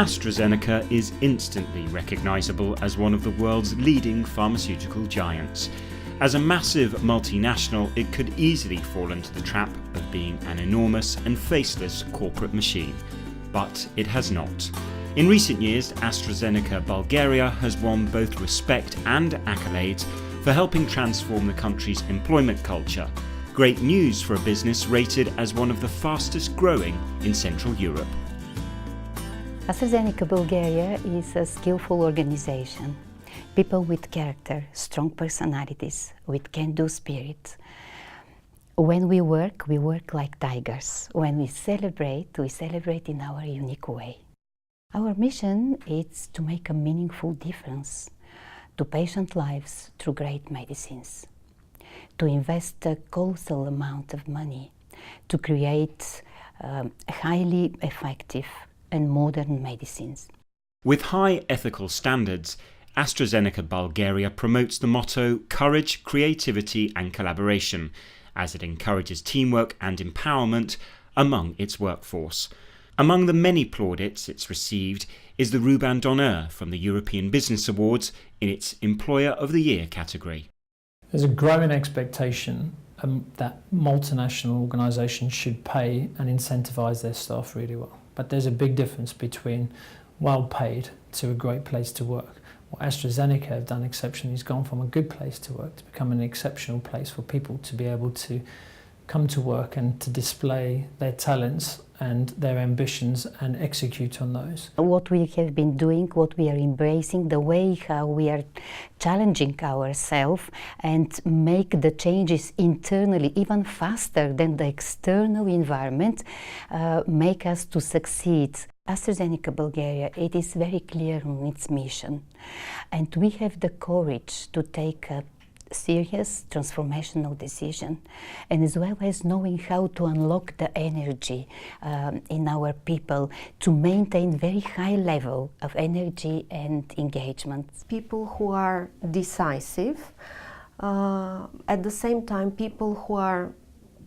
AstraZeneca is instantly recognisable as one of the world's leading pharmaceutical giants. As a massive multinational, it could easily fall into the trap of being an enormous and faceless corporate machine. But it has not. In recent years, AstraZeneca Bulgaria has won both respect and accolades for helping transform the country's employment culture. Great news for a business rated as one of the fastest growing in Central Europe. AstraZeneca Bulgaria is a skillful organization. People with character, strong personalities, with can-do spirit. When we work like tigers. When we celebrate in our unique way. Our mission is to make a meaningful difference to patient lives through great medicines. To invest a colossal amount of money to create highly effective and modern medicines. With high ethical standards, AstraZeneca Bulgaria promotes the motto courage, creativity and collaboration, as it encourages teamwork and empowerment among its workforce. Among the many plaudits it's received is the Ruban d'Honneur from the European Business Awards in its Employer of the Year category. There's a growing expectation that multinational organisations should pay and incentivise their staff really well. But there's a big difference between well paid to a great place to work. What AstraZeneca have done exceptionally is gone from a good place to work to become an exceptional place for people to be able to come to work and to display their talents and their ambitions and execute on those. What we have been doing, what we are embracing, the way how we are challenging ourselves and make the changes internally even faster than the external environment make us to succeed. AstraZeneca Bulgaria, it is very clear on its mission, and we have the courage to take a serious transformational decision, and as well as knowing how to unlock the energy in our people to maintain very high level of energy and engagement. People who are decisive, at the same time people who are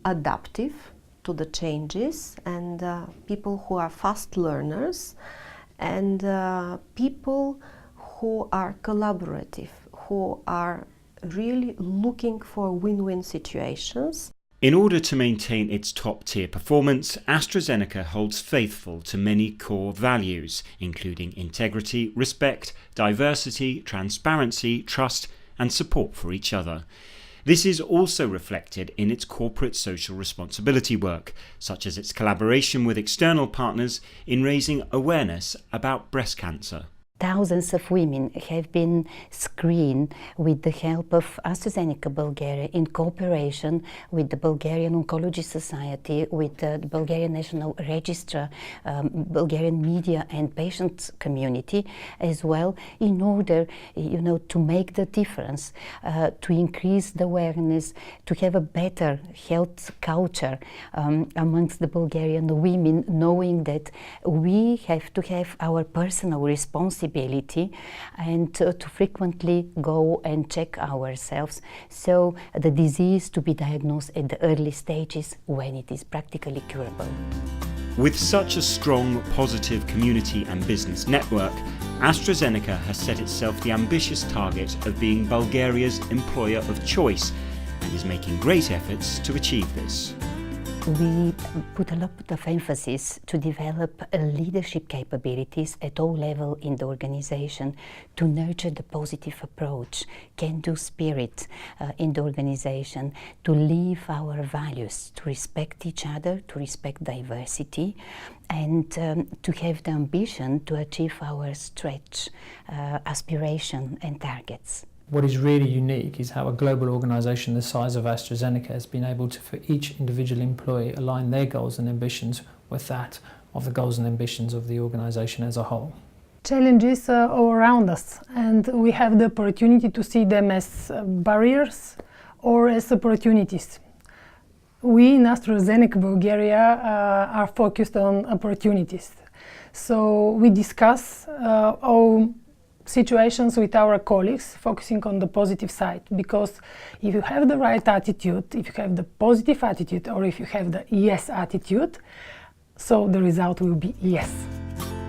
adaptive to the changes, and people who are fast learners, and people who are collaborative, who are really looking for win-win situations. In order to maintain its top-tier performance, AstraZeneca holds faithful to many core values, including integrity, respect, diversity, transparency, trust, and support for each other. This is also reflected in its corporate social responsibility work, such as its collaboration with external partners in raising awareness about breast cancer. Thousands of women have been screened with the help of AstraZeneca Bulgaria in cooperation with the Bulgarian Oncology Society, with the Bulgarian National Register, Bulgarian media and patient community as well, in order, to make the difference, to increase the awareness, to have a better health culture amongst the Bulgarian women, knowing that we have to have our personal responsibility and to frequently go and check ourselves, so the disease to be diagnosed at the early stages when it is practically curable. With such a strong, positive community and business network, AstraZeneca has set itself the ambitious target of being Bulgaria's employer of choice and is making great efforts to achieve this. We put a lot of emphasis to develop leadership capabilities at all levels in the organization to nurture the positive approach, can-do spirit in the organization, to live our values, to respect each other, to respect diversity, and to have the ambition to achieve our stretch, aspiration and targets. What is really unique is how a global organisation the size of AstraZeneca has been able to, for each individual employee, align their goals and ambitions with that of the goals and ambitions of the organisation as a whole. Challenges are all around us, and we have the opportunity to see them as barriers or as opportunities. We in AstraZeneca Bulgaria are focused on opportunities. So we discuss all situations with our colleagues, focusing on the positive side, because if you have the right attitude, if you have the positive attitude, or if you have the yes attitude, so the result will be yes.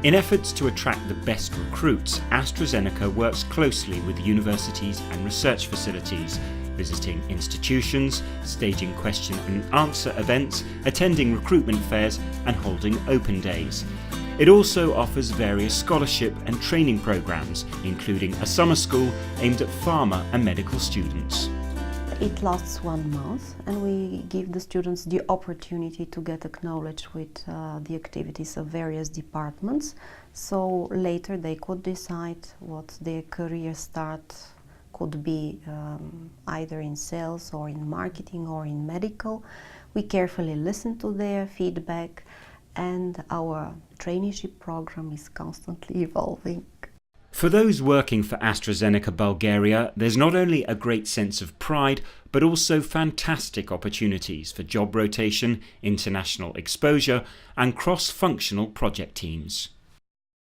In efforts to attract the best recruits, AstraZeneca works closely with universities and research facilities, visiting institutions, staging question and answer events, attending recruitment fairs and holding open days. It also offers various scholarship and training programs, including a summer school aimed at pharma and medical students. It lasts 1 month, and we give the students the opportunity to get acknowledged with the activities of various departments, so later they could decide what their career start could be, either in sales or in marketing or in medical. We carefully listen to their feedback, and our traineeship program is constantly evolving. For those working for AstraZeneca Bulgaria, there's not only a great sense of pride, but also fantastic opportunities for job rotation, international exposure, and cross-functional project teams.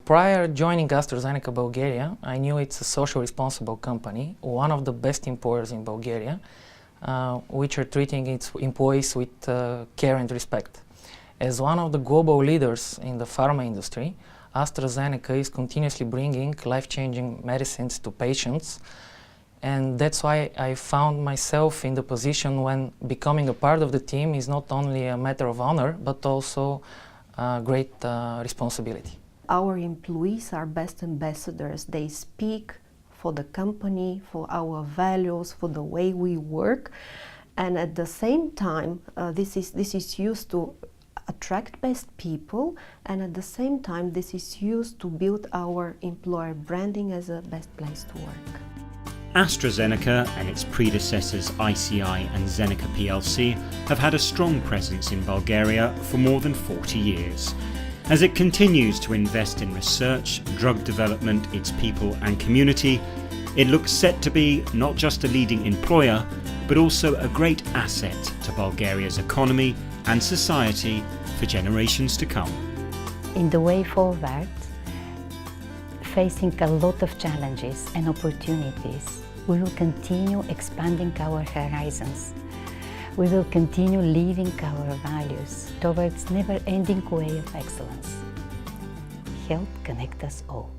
Prior joining AstraZeneca Bulgaria, I knew it's a socially responsible company, one of the best employers in Bulgaria, which are treating its employees with care and respect. As one of the global leaders in the pharma industry, AstraZeneca is continuously bringing life-changing medicines to patients, and that's why I found myself in the position when becoming a part of the team is not only a matter of honor, but also a great responsibility. Our employees are best ambassadors. They speak for the company, for our values, for the way we work, and at the same time this is used to attract best people, and at the same time this is used to build our employer branding as a best place to work. AstraZeneca and its predecessors ICI and Zeneca plc have had a strong presence in Bulgaria for more than 40 years. As it continues to invest in research, drug development, its people and community, it looks set to be not just a leading employer, but also a great asset to Bulgaria's economy and society for generations to come. In the way forward, facing a lot of challenges and opportunities, we will continue expanding our horizons. We will continue living our values towards never-ending way of excellence. Help connect us all.